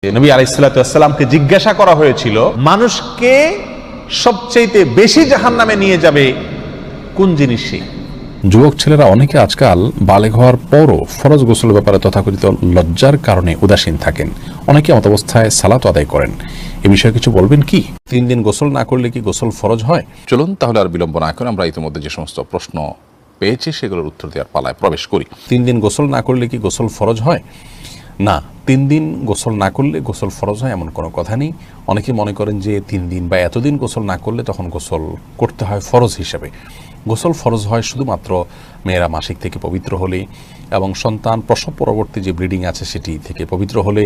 নবী আলাইহিস সালামকে জিজ্ঞাসা করা হয়েছিল, মানুষকে সবচেয়ে বেশি জাহান্নামে নিয়ে যাবে কোন জিনিসে? যুবক ছেলেরা অনেকে আজকাল বালেগ হওয়ার পরও ফরজ গোসলের ব্যাপারে তথাকথিত লজ্জার কারণে উদাসীন থাকেন। অনেকে এমতাবস্থায় সালাত আদায় করেন। এ বিষয়ে কিছু বলবেন কি? 3 দিন গোসল না করলে কি গোসল ফরজ হয়? চলুন তাহলে আর বিলম্ব না করে আমরা ইতিমধ্যে যে সমস্ত প্রশ্ন পেয়েছি সেগুলোর উত্তর দেওয়ার পালায় প্রবেশ করি। 3 দিন গোসল না করলে কি গোসল ফরজ হয়? না, 3 দিন গোসল না করলে গোসল ফরজ হয় এমন কোনো কথা নেই। অনেকে মনে করেন যে 3 দিন বা এতদিন গোসল না করলে তখন গোসল করতে হয় ফরজ হিসেবে। গোসল ফরজ হয় শুধুমাত্র মেয়েরা মাসিক থেকে পবিত্র হলে এবং সন্তান প্রসব পরবর্তী যে ব্লিডিং আছে সেটি থেকে পবিত্র হলে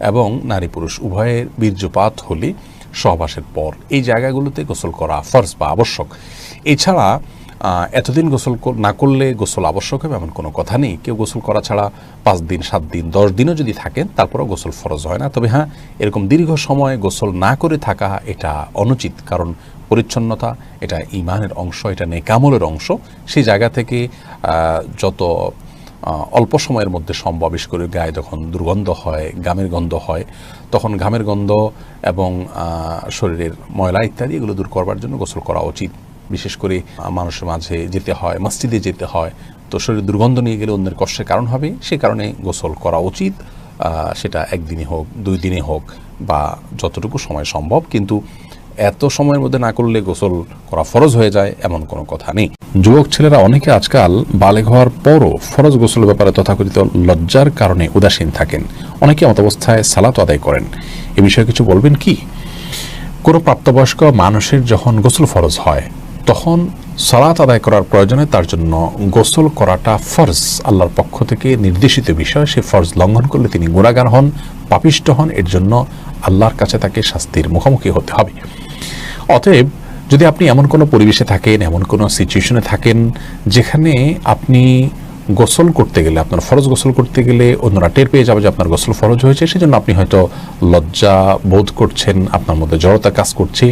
এবং নারী পুরুষ উভয়ের বীর্যপাত হলে সহবাসের পর এই জায়গাগুলোতে গোসল করা ফরজ বা আবশ্যক। এছাড়া এতদিন গোসল না করলে গোসল আবশ্যক হবে এমন কোনো কথা নেই। কেউ গোসল করা ছাড়া 5 দিন 7 দিন 10 দিনও যদি থাকেন তারপরেও গোসল ফরজ হয় না। তবে হ্যাঁ, এরকম দীর্ঘ সময় গোসল না করে থাকা এটা অনুচিত, কারণ পরিচ্ছন্নতা এটা ঈমানের অংশ, এটা নেকামলের অংশ। সেই জায়গা থেকে যত অল্প সময়ের মধ্যে সম্ভব, বিশেষ করে গায়ে যখন দুর্গন্ধ হয়, ঘামের গন্ধ হয়, তখন ঘামের গন্ধ এবং শরীরের ময়লা ইত্যাদি এগুলো দূর করবার জন্য গোসল করা উচিত। বিশেষ করে মানুষের মাঝে যেতে হয়, মসজিদে যেতে হয়, তো শরীরে দুর্গন্ধ নিয়ে গেলে অন্যের কষ্টের কারণ হবে, সে কারণে গোসল করা উচিত। সেটা 1 দিনে হোক 2 দিনে হোক বা যতটুকু সময় সম্ভব, কিন্তু এত সময়ের মধ্যে না করলে গোসল করা ফরজ হয়ে যায় এমন কোনো কথা নেই। যুবক ছেলেরা অনেকে আজকাল বালেগ হওয়ার পরও ফরজ গোসলের ব্যাপারে তথাকথিত লজ্জার কারণে উদাসীন থাকেন। অনেকে এমতাবস্থায় সালাত আদায় করেন। এ বিষয়ে কিছু বলবেন কি? কোনো প্রাপ্তবয়স্ক মানুষের যখন গোসল ফরজ হয় তখন সালাত আদায় করার প্রয়োজনে তার জন্য গোসল করাটা ফরজ, আল্লাহর পক্ষ থেকে নির্দেশিত বিষয়। সে ফরজ লঙ্ঘন করলে তিনি গুনাহগার হন, পাপিষ্ঠ হন। এর জন্য আল্লাহর কাছে তাকে শাস্তির মুখোমুখি হতে হবে। অতএব যদি আপনি এমন কোনো পরিবেশে থাকেন, এমন কোনো সিচুয়েশনে থাকেন যেখানে আপনি গোসল করতে গেলে, আপনার ফরজ গোসল করতে গেলে অন্যরা টের পেয়ে যাবে যে আপনার গোসল ফরজ হয়েছে, সেজন্য আপনি হয়তো লজ্জা বোধ করছেন, আপনার মধ্যে জড়তা কাজ করছে,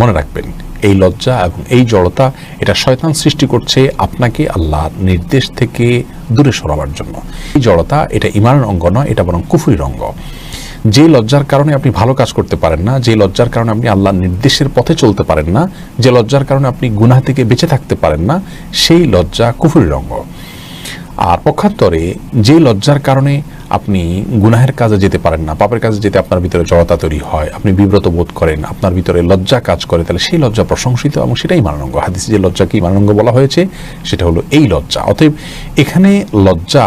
মনে রাখবেন এই লজ্জা এবং এই জড়তা এটা শয়তান সৃষ্টি করছে আপনাকে আল্লাহর নির্দেশ থেকে দূরে সরাবার জন্য। এই জড়তা এটা ঈমানের অঙ্গ নয়, এটা বরং কুফরির অঙ্গ। যে লজ্জার কারণে আপনি ভালো কাজ করতে পারেন না, যে লজ্জার কারণে আপনি আল্লাহর নির্দেশের পথে চলতে পারেন না, যে লজ্জার কারণে আপনি গুনাহ থেকে বেঁচে থাকতে পারেন না, সেই লজ্জা কুফরির অঙ্গ। আর পক্ষান্তরে যে লজ্জার কারণে আপনি গুনাহের কাজে যেতে পারেন না, পাপের কাজে যেতে আপনার ভিতরে জড়তা তৈরি হয়, আপনি বিব্রত বোধ করেন, আপনার ভিতরে লজ্জা কাজ করে, তাহলে সেই লজ্জা প্রশংসিত এবং সেটাই ঈমানাঙ্গ। হাদিসে যে লজ্জাকে ঈমানাঙ্গ বলা হয়েছে সেটা হলো এই লজ্জা। অতএব এখানে লজ্জা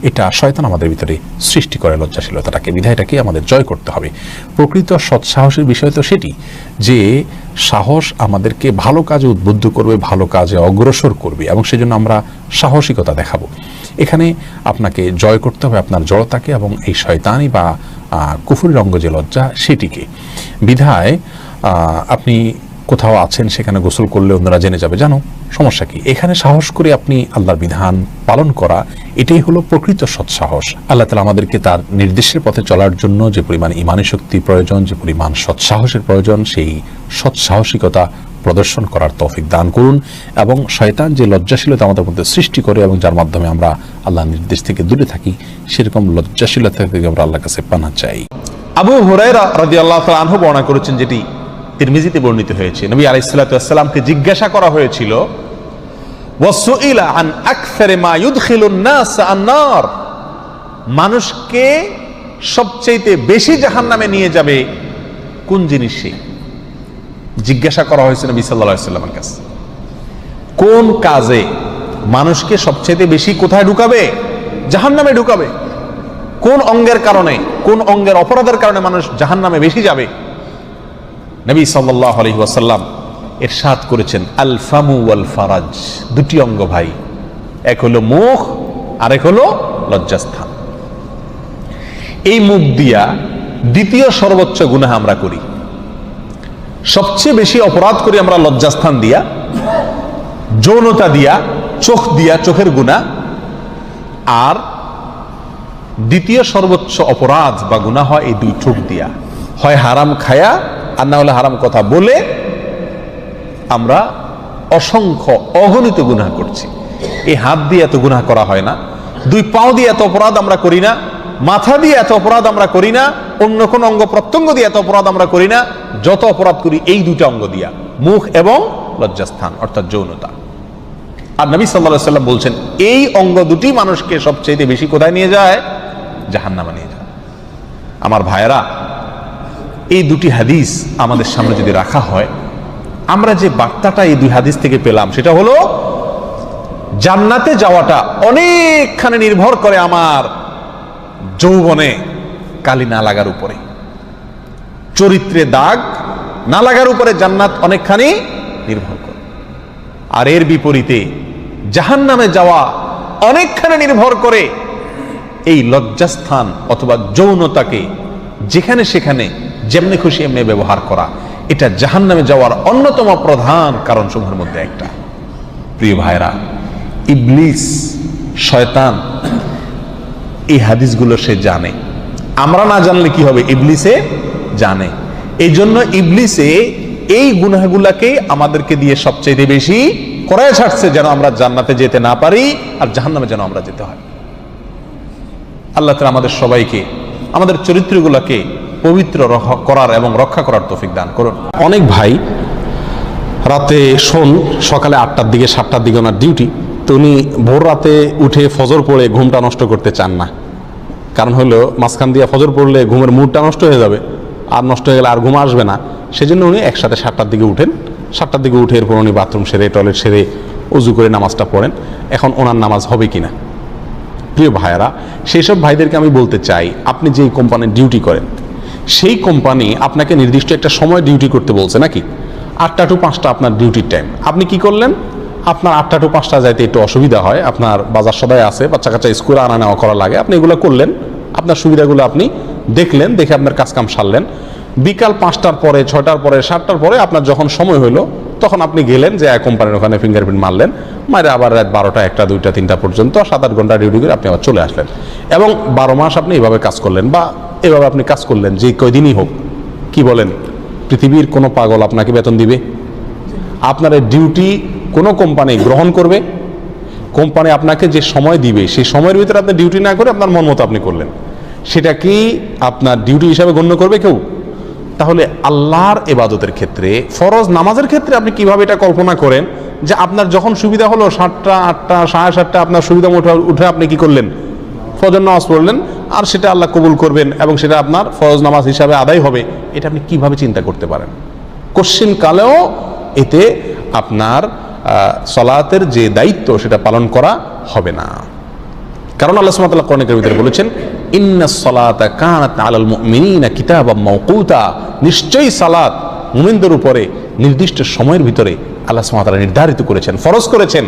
এটা শয়তান আমাদের ভিতরে সৃষ্টি করে, লজ্জাশীলতাটাকে, বিধায়টাকে আমাদের জয় করতে হবে। প্রকৃত সৎসাহসের বিষয় তো সেটি যে সাহস আমাদেরকে ভালো কাজে উদ্বুদ্ধ করবে, ভালো কাজে অগ্রসর করবে এবং সেজন্য আমরা সাহসিকতা দেখাবো। এখানে আপনাকে জয় করতে হবে আপনার জড়তাকে এবং এই শয়তানি বা কুফরির অঙ্গ যে লজ্জা সেটিকে। বিধায় আপনি কোথাও আছেন, সেখানে গোসল করলে অন্যরা জেনে যাবে, জানো সমস্যা কি? এখানে সাহস করে আপনি আল্লাহর বিধান পালন করা, এটাই হলো প্রকৃত সৎসাহস। আল্লাহ তাআলা আমাদেরকে তার নির্দেশের পথে চলার জন্য যে পরিমাণ ঈমানী শক্তি প্রয়োজন, যে পরিমাণ সৎসাহসের প্রয়োজন, সেই সৎসাহসিকতা প্রদর্শন করার তৌফিক দান করুন। এবং শয়তান যে লজ্জাশীলতা আমাদের মধ্যে সৃষ্টি করে এবং যার মাধ্যমে আমরা আল্লাহর নির্দেশ থেকে দূরে থাকি, সেরকম লজ্জাশীলতা থেকে আমরা আল্লাহর কাছে পানাহ চাই। আবু হুরায়রা রাদিয়াল্লাহু তাআলা আনহু বর্ণনা করেছেন, যেটি তিরমিজিতে বর্ণিত হয়েছে, নবী আলাইহিস সালামকে জিজ্ঞাসা করা হয়েছিল, ওয়াসুইলা আন আকসারি মা ইউদখিলুন নাস আন-নার, মানুষকে সবচেয়ে বেশি জাহান্নামে নিয়ে যাবে কোন জিনিসে? জিজ্ঞাসা করা হয়েছে নবী সাল্লাল্লাহু আলাইহি ওয়াসাল্লামের কাছে, কোন কাজে মানুষকে সবচেয়ে বেশি কোথায় ঢুকাবে? জাহান্নামে ঢুকাবে। কোন অঙ্গের কারণে, কোন অঙ্গের অপরাধের কারণে মানুষ জাহান্নামে বেশি যাবে? নবী সাল্লাল্লাহু আলাইহি ওয়াসাল্লাম ইরশাদ করেছেন, আল ফামু ওয়াল ফারাজ, 2টি অঙ্গ ভাই, এক হলো মুখ আর এক হলো লজ্জাস্থান। এই মুখ দিয়া দ্বিতীয় সর্বোচ্চ গুনাহ আমরা করি, সবচেয়ে বেশি অপরাধ করি আমরা লজ্জাস্থান দিয়া, যৌনতা দিয়া, চোখ দিয়া, চোখের গুনাহ। আর দ্বিতীয় সর্বোচ্চ অপরাধ বা গুনাহ হয় এই 2 ঠোঁট দিয়া, হয় হারাম খায়া আর না হলে হারাম কথা বলে আমরা অসংখ্য অগণিত গুনাহ করছি। এই হাত দিয়ে এত গুনাহ করা হয় না, 2 পাও দিয়ে এত অপরাধ আমরা করি না, মাথা দিয়ে এত অপরাধ আমরা করি না, অন্য কোন অঙ্গ প্রত্যঙ্গ দিয়ে এত অপরাধ আমরা করি না যত অপরাধ করি এই দুইটা অঙ্গ দিয়া, মুখ এবং লজ্জাস্থান অর্থাৎ যৌনতা। আর নবী সাল্লাল্লাহু আলাইহি ওয়াসাল্লাম বলছেন এই অঙ্গ দুটি মানুষকে সবচেয়ে বেশি কোথায় নিয়ে যায়? জাহান্নামে নিয়ে যায়। আমার ভাইয়েরা, এই দুটি হাদিস আমাদের সামনে যদি রাখা হয়, আমরা যে বার্তাটা এই দুই হাদিস থেকে পেলাম সেটা হলো জান্নাতে যাওয়াটা অনেকখানি নির্ভর করে আমার যৌবনে কালি না লাগার উপরে, চরিত্রে দাগ না লাগার উপরে জান্নাত অনেকখানি নির্ভর করে। আর এর বিপরীতে জাহান্নামে যাওয়া অনেকখানি নির্ভর করে এই লজ্জাস্থান অথবা যৌনতাকে যেখানে সেখানে যেমনি খুশি এমনি ব্যবহার করা। এটা জাহান্নামে যাওয়ার অন্যতম প্রধান কারণ সমূহের মধ্যে একটা। প্রিয় ভাইরা, ইবলিস শয়তান এই হাদিসগুলো সে জানে, আমরা না জানলে কি হবে? ইবলিসে জানে। এই জন্য ইবলিসে এই গুনাহগুলাকে আমাদেরকে দিয়ে সবচেয়ে বেশি করায় ছাড়ছে, যেন আমরা জান্নাতে যেতে না পারি আর জাহান্নামে যেন আমরা যেতে হয়। আল্লাহ তাআলা আমাদের সবাইকে আমাদের চরিত্রগুলোকে পবিত্র করার এবং রক্ষা করার তৌফিক দান করুন। অনেক ভাই রাতে শোন সকালে 8টার দিকে 7টার দিকে ওনার ডিউটি, তো উনি ভোর রাতে উঠে ফজর পড়ে ঘুমটা নষ্ট করতে চান না। কারণ হলো মাঝখান দিয়ে ফজর পড়লে ঘুমের মুডটা নষ্ট হয়ে যাবে, আর নষ্ট হয়ে গেলে আর ঘুম আসবে না। সেজন্য উনি একসাথে 7টার দিকে উঠেন। 7টার দিকে উঠে এরপর উনি বাথরুম সেরে টয়লেট সেরে অজু করে নামাজটা পড়েন। এখন ওনার নামাজ হবে কিনা? প্রিয় ভাইয়েরা, সেই সব ভাইদেরকে আমি বলতে চাই, আপনি যেই কোম্পানির ডিউটি করেন সেই কোম্পানি আপনাকে নির্দিষ্ট একটা সময় ডিউটি করতে বলছে নাকি? 8টা টু 5টা আপনার ডিউটির টাইম। আপনি কি করলেন? আপনার 8টা টু 5টা যাইতে একটু অসুবিধা হয়, আপনার বাজার সদাই আছে, বাচ্চা কাচ্চা স্কুলে আনা নেওয়া করা লাগে, আপনি এগুলো করলেন, আপনার সুবিধাগুলো আপনি দেখলেন, দেখে আপনার কাজকাম সারলেন। বিকাল 5টার পরে 6টার পরে 7টার পরে আপনার যখন সময় হইলো তখন আপনি গেলেন যে কোম্পানির ওখানে ফিঙ্গারপ্রিন্ট মারলেন, মারে আবার রাত 12টা 1টা 2টা 3টা পর্যন্ত 7-8 ঘন্টা ডিউটি করে আপনি আবার চলে আসলেন, এবং 12 মাস আপনি এভাবে কাজ করলেন বা এভাবে আপনি কাজ করলেন যে কয়দিনই হোক। কি বলেন, পৃথিবীর কোনো পাগল আপনাকে বেতন দিবে? আপনার এই ডিউটি কোনো কোম্পানি গ্রহণ করবে? কোম্পানি আপনাকে যে সময় দিবে সেই সময়ের ভিতরে আপনি ডিউটি না করে আপনার মন মতো আপনি করলেন, সেটা কি আপনার ডিউটি হিসাবে গণ্য করবে কেউ? তাহলে আল্লাহর ইবাদতের ক্ষেত্রে, ফরজ নামাজের ক্ষেত্রে আপনি কিভাবে এটা কল্পনা করেন যে আপনার যখন সুবিধা হলো 7টা 8টা 7:30 আপনার সুবিধা উঠে আপনি কি করলেন? ফজর নামাজ পড়লেন, আর সেটা আল্লাহ কবুল করবেন এবং সেটা আপনার ফরজ নামাজ হিসাবে আদায় হবে। এটা আপনি কিভাবে চিন্তা করতে পারেন? কোশ্চিন কালেও এতে আপনার সালাতের যে দায়িত্ব সেটা পালন করা হবে না। কারণ আল্লাহ সুবহানাহু ওয়া তাআলা কোরআনের ভিতরে বলেছেন, ইন্নাস সালাতা কানাত আলাল মুমিনিনা কিতাবাম মাওকুতা, নিশ্চয়ই সালাত মুমিনদের উপরে নির্দিষ্ট সময়ের ভিতরে আল্লাহ সুবহানাহু ওয়া তাআলা নির্ধারিত করেছেন, ফরজ করেছেন।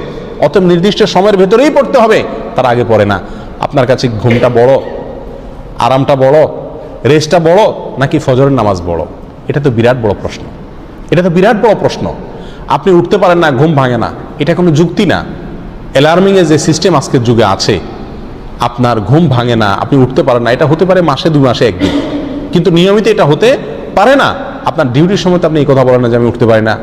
অতএব নির্দিষ্ট সময়ের ভিতরেই পড়তে হবে, তার আগে পড়ে না। আপনার কাছে ঘুমটা বড়, আরামটা বড়, রেস্টটা বড়, নাকি ফজরের নামাজ বড়? এটা তো বিরাট বড় প্রশ্ন। এটা তো বিরাট বড় প্রশ্ন। আপনি উঠতে পারেন না, ঘুম ভাঙে না, এটা কোনো যুক্তি না। অ্যালার্মিং এর যে সিস্টেম আজকের যুগে আছে, আপনার ঘুম ভাঙে না, আপনি উঠতে পারেন না, এটা হতে পারে মাসে 2 মাসে একদিন, কিন্তু নিয়মিত এটা হতে পারে না। আপনার ডিউটির সময় তো আপনি এই কথা বলেন না যে আমি উঠতে পারি না,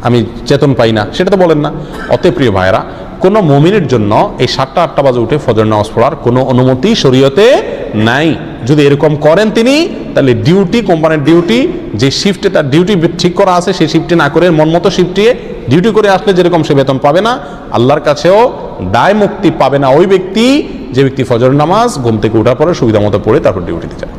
আমি চেতন পাই না, সেটা তো বলেন না। অতএব প্রিয় ভাইয়েরা, কোনো মুমিনের জন্য এই 7টা 8টা বাজে উঠে ফজর নামাজ পড়ার কোনো অনুমতি শরীয়তে নাই। যদি এরকম করেন তিনি, তাহলে ডিউটি, কোম্পানির ডিউটি, যে শিফটে তার ডিউটি ঠিক করা আছে সেই শিফটে না করে মন মতো শিফটে ডিউটি করে আসলে যেরকম সে বেতন পাবে না, আল্লাহর কাছেও দায় মুক্তি পাবে না ওই ব্যক্তি যে ব্যক্তি ফজর নামাজ ঘুম থেকে ওঠার পরে সুবিধা মতো পড়ে তারপর ডিউটিতে যায়।